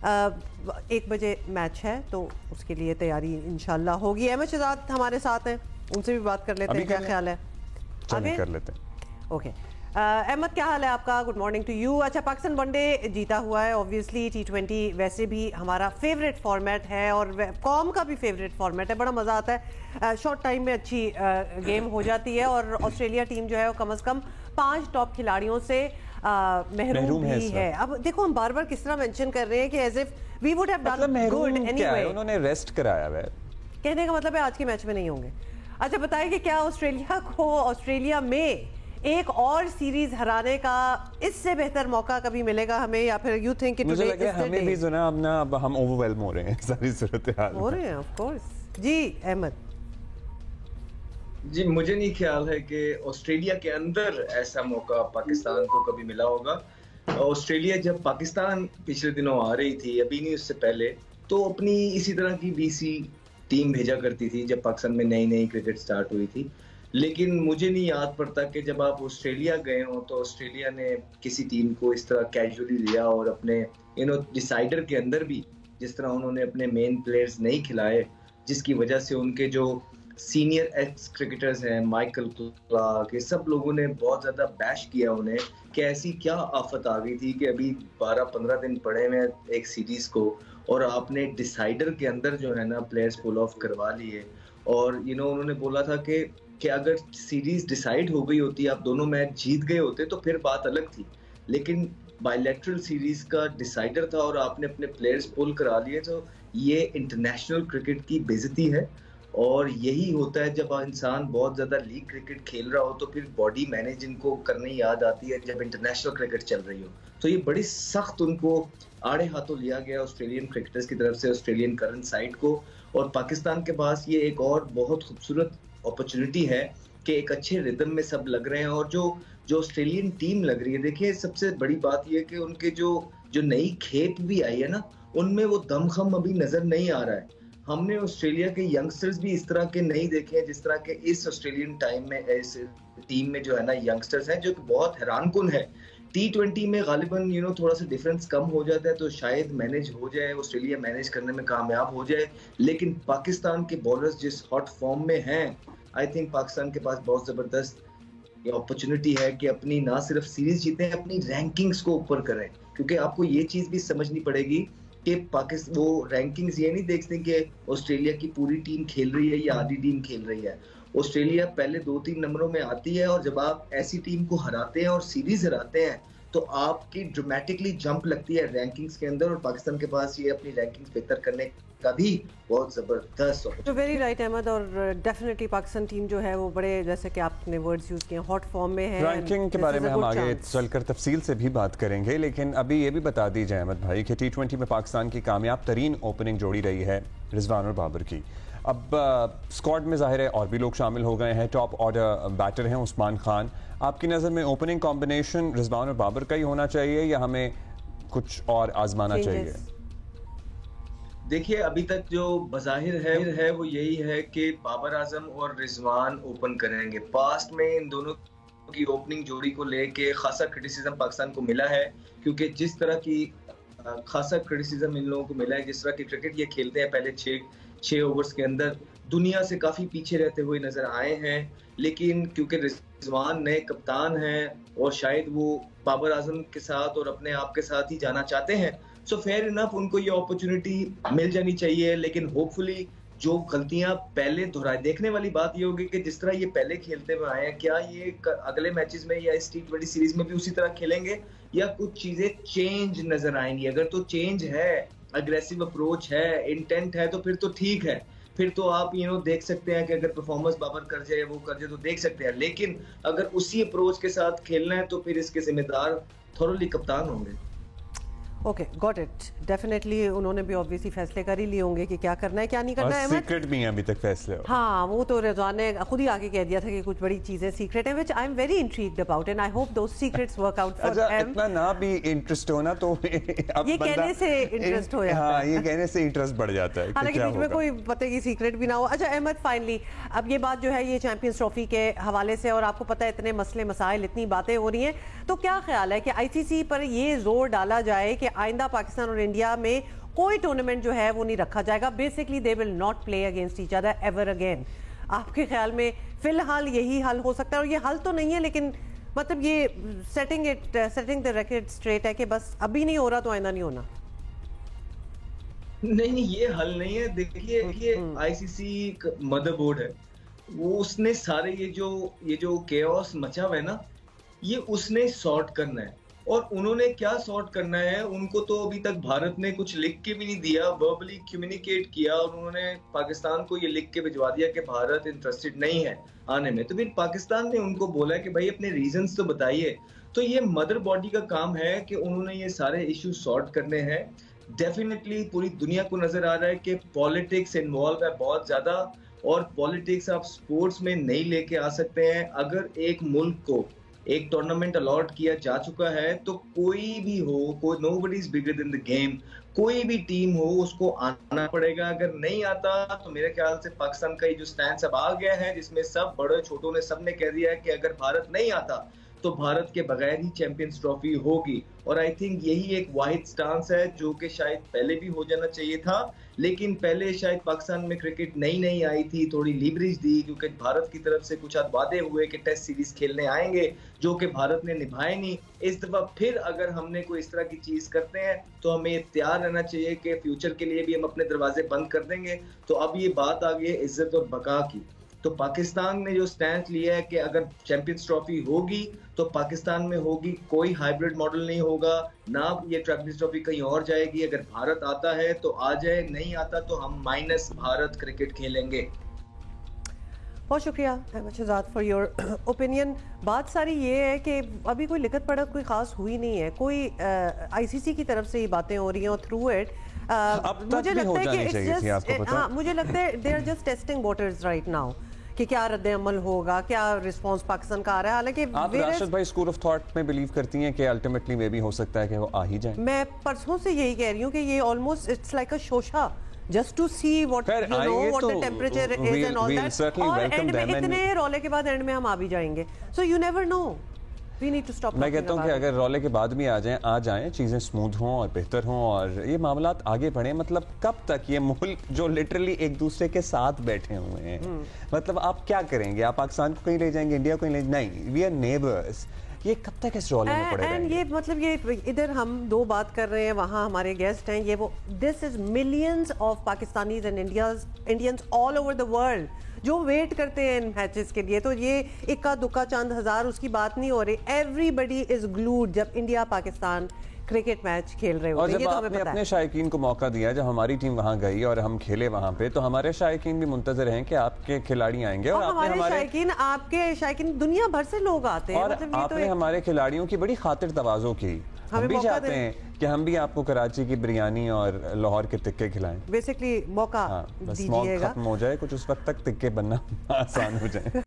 1 बजे मैच है तो उसके लिए तैयारी इंशाल्लाह होगी। अहमद शहजाद हमारे साथ हैं, उनसे भी बात कर लेते हैं, क्या ख्याल है? आगे कर लेते हैं। ओके अहमद, क्या हाल है आपका? Good morning to you. अच्छा, पाकिस्तान वनडे जीता हुआ है, ऑब्वियसली T20 वैसे भी हमारा फेवरेट फॉर्मेट है और कॉम का भी फेवरेट फॉर्मेट है, बड़ा मज़ा आता है, शॉर्ट टाइम में अच्छी गेम हो जाती है और ऑस्ट्रेलिया टीम जो है वो कम से कम 5 टॉप खिलाड़ियों से महरूम भी है। अब देखो हम बार बार किस तरह मेंशन कर रहे हैं कि as if we would have done good anyway, उन्होंने रेस्ट कराया है, कहने का मतलब है आज के मैच में नहीं होंगे। अच्छा बताइए कि क्या ऑस्ट्रेलिया को ऑस्ट्रेलिया में एक और सीरीज हराने का इससे बेहतर मौका कभी मिलेगा हमें, या फिर यू थिंक इट मुझे लगे हमें भी सुना अब हम ओवरवेल्म हो रहे हैं सारी सूरत हाल हो रहे हैं ऑफ कोर्स। जी अहमद जी, मुझे नहीं ख्याल है कि ऑस्ट्रेलिया के अंदर ऐसा मौका पाकिस्तान को कभी मिला होगा। ऑस्ट्रेलिया जब पाकिस्तान पिछले दिनों आ रही थी, अभी नहीं उससे पहले, तो अपनी इसी तरह की BC टीम भेजा करती थी जब पाकिस्तान में नई नई क्रिकेट स्टार्ट हुई थी। लेकिन मुझे नहीं याद पड़ता कि जब आप ऑस्ट्रेलिया गए हो तो ऑस्ट्रेलिया ने किसी टीम को इस तरह कैजुअली लिया और अपने डिसाइडर के अंदर भी जिस तरह उन्होंने अपने मेन प्लेयर्स नहीं खिलाए, जिसकी वजह से उनके जो सीनियर एक्स क्रिकेटर्स हैं, माइकल क्लार्क, ये सब लोगों ने बहुत ज़्यादा बैश किया उन्हें कि ऐसी क्या आफत आ गई थी कि अभी 12-15 दिन पड़े हुए एक सीरीज़ को और आपने डिसाइडर के अंदर जो है ना प्लेयर्स पुल ऑफ करवा लिए। और उन्होंने बोला था कि अगर सीरीज डिसाइड हो गई होती, आप दोनों मैच जीत गए होते तो फिर बात अलग थी, लेकिन बायलैटरल सीरीज का डिसाइडर था और आपने अपने प्लेयर्स पुल करा लिए, तो ये इंटरनेशनल क्रिकेट की बेइज्जती है। और यही होता है जब इंसान बहुत ज़्यादा लीग क्रिकेट खेल रहा हो तो फिर बॉडी मैनेज इनको करने याद आती है जब इंटरनेशनल क्रिकेट चल रही हो। तो ये बड़ी सख्त उनको आड़े हाथों लिया गया ऑस्ट्रेलियन क्रिकेटर्स की तरफ से, ऑस्ट्रेलियन करंट साइड को। और पाकिस्तान के पास ये एक और बहुत खूबसूरत अपॉर्चुनिटी है कि एक अच्छे रिदम में सब लग रहे हैं और जो ऑस्ट्रेलियन टीम लग रही है, देखिए सबसे बड़ी बात यह है कि उनके जो नई खेप भी आई है ना, उनमें वो दमखम अभी नजर नहीं आ रहा है। हमने ऑस्ट्रेलिया के यंगस्टर्स भी इस तरह के नहीं देखे हैं जिस तरह के इस ऑस्ट्रेलियन टाइम में इस टीम में जो है ना यंगस्टर्स हैं, जो बहुत हैरानकुन है। T20 में गालिबन थोड़ा सा डिफरेंस कम हो जाता है तो शायद मैनेज हो जाए, ऑस्ट्रेलिया मैनेज करने में कामयाब हो जाए, लेकिन पाकिस्तान के बॉलर्स जिस हॉट फॉर्म में हैं, आई थिंक पाकिस्तान के पास बहुत ज़बरदस्त ये अपॉर्चुनिटी है कि अपनी ना सिर्फ सीरीज जीतें, अपनी रैंकिंग्स को ऊपर करें। क्योंकि आपको ये चीज़ भी समझनी पड़ेगी कि पाकिस्तान वो रैंकिंग्स ये नहीं देखते कि ऑस्ट्रेलिया की पूरी टीम खेल रही है या आधी टीम खेल रही है। ऑस्ट्रेलिया पहले 2-3 नंबरों में आती है और जब आप ऐसी टीम को हराते हैं और सीरीज हराते हैं तो आपकी ड्रामेटिकली जंप लगती है रैंकिंग्स के अंदर, और पाकिस्तान के पास ये अपनी रैंकिंग्स बेहतर करने का भी बहुत जबरदस्त। तो वेरी राइट अहमद, और डेफिनेटली पाकिस्तान टीम जो है वो बड़े, जैसे कि आपने वर्ड्स यूज किए, हॉट फॉर्म में है। रैंकिंग के बारे में हम आगे चलकर तफसील से भी बात करेंगे, लेकिन अभी ये भी बता दीजिए अहमद भाई कि T20 में पाकिस्तान की कामयाब तरीन ओपनिंग जोड़ी रही है रिजवान और बाबर की। अब स्क्वाड में जाहिर है और भी लोग शामिल हो गए हैं, टॉप ऑर्डर बैटर हैं उस्मान खान। आपकी नज़र में ओपनिंग कॉम्बिनेशन रिजवान और बाबर का ही होना चाहिए या हमें कुछ और आजमाना चाहिए? देखिए अभी तक जो बज़ाहिर है वो यही है कि बाबर आजम और रिजवान ओपन करेंगे। पास्ट में इन दोनों की ओपनिंग जोड़ी को लेके खासा क्रिटिसिज्म पाकिस्तान को मिला है, क्योंकि जिस तरह की खासा क्रिटिसिज्म इन लोगों को मिला है, जिस तरह की क्रिकेट ये खेलते हैं, पहले 6 ओवर्स के अंदर दुनिया से काफ़ी पीछे रहते हुए नजर आए हैं। लेकिन क्योंकि रिजवान नए कप्तान हैं और शायद वो बाबर आजम के साथ और अपने आप के साथ ही जाना चाहते हैं, सो फेयर इनफ उनको ये अपॉर्चुनिटी मिल जानी चाहिए। लेकिन होपफुली जो गलतियां पहले दोहराए, देखने वाली बात ये होगी कि जिस तरह ये पहले खेलते हुए आए हैं, क्या ये अगले मैचेस में या इस T20 सीरीज में भी उसी तरह खेलेंगे या कुछ चीजें चेंज नजर आएंगी। अगर तो चेंज है, अग्रेसिव अप्रोच है, इंटेंट है, तो फिर तो ठीक है, फिर तो आप देख सकते हैं कि अगर परफॉर्मेंस बाबर कर जाए वो कर जाए तो देख सकते हैं। लेकिन अगर उसी अप्रोच के साथ खेलना है तो फिर इसके जिम्मेदार थोरली कप्तान होंगे। ओके गॉट इट, डेफिनेटली उन्होंने भी ऑब्वियसली फैसले कर ही लिए होंगे कि क्या करना है क्या नहीं करना है। सीक्रेट भी है अभी तक फैसले। हाँ, वो तो रिजवान ने खुद ही आगे कह दिया था कि कुछ बड़ी चीजें सीक्रेट हैं, which I am very intrigued about and I hope those secrets work out for them. इतना ना भी इंटरेस्ट होना तो अब ये कहने से इंटरेस्ट हो जाता है। हाँ, ये कहने से इंटरेस्ट बढ़ जाता है, हालांकि बीच में कोई पते की सीक्रेट भी ना हो। अच्छा अहमद, फाइनली अब ये बात जो है ये चैंपियंस ट्रॉफी के हवाले से, और आपको पता है इतने मसले मसाइल, इतनी बातें हो रही हैं, तो क्या ख्याल है कि ICC पर ये जोर डाला जाए कि आइंदा पाकिस्तान और इंडिया में कोई टूर्नामेंट जो है वो नहीं रखा जाएगा। Basically they will not play against each other ever again. आपके ख्याल में फिलहाल यही हल हो सकता है? और ये हल तो नहीं है, लेकिन मतलब ये सेटिंग द रेकॉर्ड स्ट्रेट है कि बस अभी नहीं हो रहा तो आइंदा नहीं होना। नहीं, ये हल नहीं है। देखिए, ये आईसीसी मदरबोर्ड है, वो उसने सारे ये जो केओस मचा हुआ है ना, ये उसने सॉर्ट करना है। और उन्होंने क्या सॉर्ट करना है, उनको तो अभी तक भारत ने कुछ लिख के भी नहीं दिया, वर्बली कम्युनिकेट किया, और उन्होंने पाकिस्तान को ये लिख के भिजवा दिया कि भारत इंटरेस्टेड नहीं है आने में। तो फिर पाकिस्तान ने उनको बोला कि भाई अपने रीजंस तो बताइए। तो ये मदर बॉडी का काम है कि उन्होंने ये सारे इश्यू सॉर्ट करने हैं। डेफिनेटली पूरी दुनिया को नजर आ रहा है कि पॉलिटिक्स इन्वॉल्व है बहुत ज्यादा, और पॉलिटिक्स आप स्पोर्ट्स में नहीं लेके आ सकते हैं। अगर एक मुल्क को एक टूर्नामेंट अलॉट किया जा चुका है तो कोई भी हो, कोई nobody is bigger than the game, कोई भी टीम हो उसको आना पड़ेगा। अगर नहीं आता तो मेरे ख्याल से पाकिस्तान का ये जो स्टैंड अब आ गया है, जिसमें सब बड़े छोटों ने सबने कह दिया है कि अगर भारत नहीं आता तो भारत के बगैर ही चैंपियंस ट्रॉफी होगी। और आई थिंक यही एक वाहिद स्टांस है जो कि शायद पहले भी हो जाना चाहिए था, लेकिन पहले शायद पाकिस्तान में क्रिकेट नई आई थी, थोड़ी लीवरेज दी, क्योंकि भारत की तरफ से कुछ वादे हुए कि टेस्ट सीरीज खेलने आएंगे, जो कि भारत ने निभाए नहीं। इस दफा फिर अगर हमने कोई इस तरह की चीज करते हैं तो हमें तैयार रहना चाहिए कि फ्यूचर के लिए भी हम अपने दरवाजे बंद कर देंगे। तो अब ये बात आ गई है इज्जत और बका की। तो पाकिस्तान ने जो स्टैंड लिया है कि अगर चैंपियंस ट्रॉफी होगी तो पाकिस्तान में होगी, कोई हाइब्रिड मॉडल नहीं होगा, ना ये चैंपियंस ट्रॉफी कहीं और जाएगी। अगर भारत आता है तो आ जाए, नहीं आता तो हम माइनस भारत क्रिकेट खेलेंगे। बहुत शुक्रिया शहजाद फॉर योर ओपिनियन। बात सारी ये है कि अभी कोई लिखत पढ़त कोई खास हुई नहीं है, कोई आईसीसी की तरफ से ये बातें हो रही हैं और थ्रू इट मुझे लगता है कि मुझे लगता है they are just testing waters right now कि क्या रद्द अमल होगा, क्या रिस्पांस पाकिस्तान का आ रहा है। हालांकि आप राशिद भाई स्कूल ऑफ थॉट में बिलीव करती हैं कि अल्टीमेटली में भी हो सकता है कि वो आ ही जाए? मैं परसों से यही कह रही हूँ कि ये almost it's like a Shosha just to see what you know what the temperature is and all that, और एंड में इतने रौले के बाद एंड में हम आ भी जाएंगे। so you never know, we need to stop। मैं कहता हूँ कि अगर रौले के बाद भी आ जाएं चीजें स्मूथ हों और बेहतर हों और ये मामलात आगे बढ़े। मतलब कब तक ये मुल्क जो लिटरली एक दूसरे के साथ बैठे हुए हैं, मतलब आप क्या करेंगे? आप पाकिस्तान को कहीं ले जाएंगे, इंडिया को कहीं ले? नहीं, वी आर नेबर्स। ये कब तक इस रौले में पड़े रहेंगे? ये मतलब ये इधर हम दो बात कर रहे हैं, वहाँ हमारे गेस्ट हैं, ये वो this is millions of Pakistanis and Indians all over the world जो वेट करते हैं इन मैचेस के लिए। तो ये इक्का दुक्का चंद हजार उसकी बात नहीं हो रही। एवरीबडी इज ग्लूड जब इंडिया पाकिस्तान क्रिकेट मैच खेल रहे होते हैं। और जब आपने अपने शायकीन को मौका दिया, जब हमारी टीम वहां गई और हम खेले वहां पे, तो हमारे शायकीन भी मुंतजर हैं कि आपके खिलाड़ी आएंगे। और हमारे शायकीन, आपके शायकीन, दुनिया भर से लोग आते हैं। और मतलब आपने हमारे खिलाड़ियों की बड़ी खातिर तवाज़ो की। हम भी चाहते हैं कि हम भी आपको कराची की बिरयानी और लाहौर के टिक्के खिलाएं। बेसिकली मौका बस मौका खत्म हो जाए कुछ, उस वक्त तक टिक्के बनना आसान हो जाए।